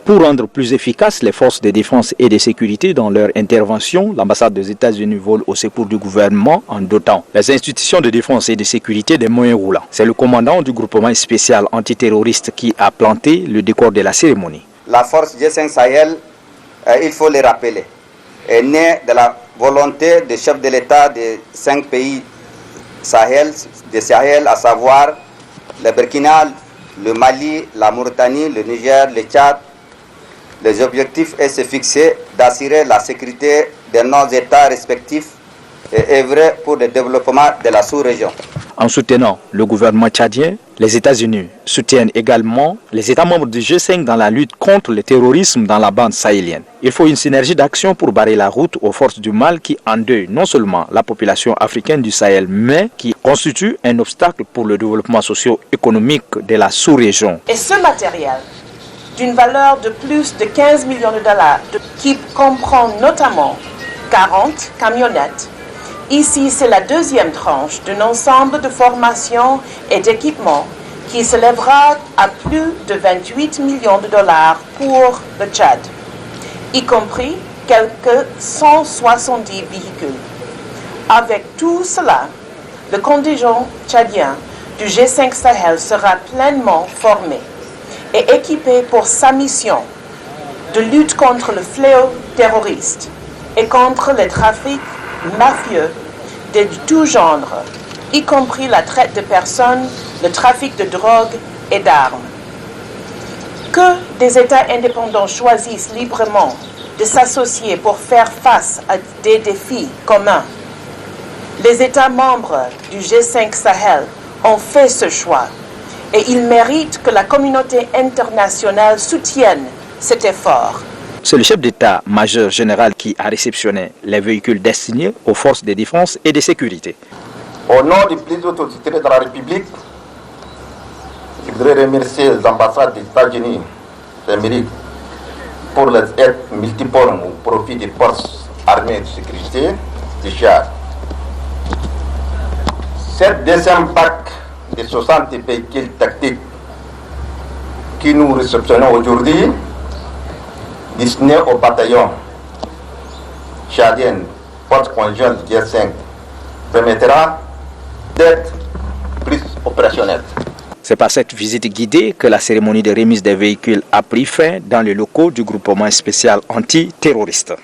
Pour rendre plus efficaces les forces de défense et de sécurité dans leur intervention, l'ambassade des États-Unis vole au secours du gouvernement en dotant les institutions de défense et de sécurité des moyens roulants. C'est le commandant du groupement spécial antiterroriste qui a planté le décor de la cérémonie. La force G5 Sahel, il faut le rappeler, est née de la volonté des chefs de l'État des 5 pays Sahel, à savoir le Burkina, le Mali, la Mauritanie, le Niger, le Tchad. Les objectifs est se fixer d'assurer la sécurité de nos États respectifs et œuvrer pour le développement de la sous-région. En soutenant le gouvernement tchadien, les États-Unis soutiennent également les États membres du G5 dans la lutte contre le terrorisme dans la bande sahélienne. Il faut une synergie d'action pour barrer la route aux forces du mal qui endeuillent non seulement la population africaine du Sahel, mais qui constituent un obstacle pour le développement socio-économique de la sous-région. Et ce matériel, d'une valeur de plus de 15 millions de dollars, qui comprend notamment 40 camionnettes. Ici, c'est la deuxième tranche d'un ensemble de formations et d'équipements qui s'élèvera à plus de 28 millions de dollars pour le Tchad, y compris quelques 170 véhicules. Avec tout cela, le contingent tchadien du G5 Sahel sera pleinement formé et équipé pour sa mission de lutte contre le fléau terroriste et contre les trafics mafieux de tout genre, y compris la traite de personnes, le trafic de drogue et d'armes. Que des États indépendants choisissent librement de s'associer pour faire face à des défis communs. Les États membres du G5 Sahel ont fait ce choix. Et il mérite que la communauté internationale soutienne cet effort. C'est le chef d'état-major général qui a réceptionné les véhicules destinés aux forces de défense et de sécurité. Au nom des plus hautes autorités de la République, je voudrais remercier les ambassades des États-Unis d'Amérique pour les aides multiformes au profit des forces armées de sécurité du Tchad. Cette deuxième PAC de 60 véhicules tactiques que nous réceptionnons aujourd'hui, destinés au bataillon tchadien force conjointe G5, permettra d'être plus opérationnel. C'est par cette visite guidée que la cérémonie de remise des véhicules a pris fin dans les locaux du groupement spécial antiterroriste.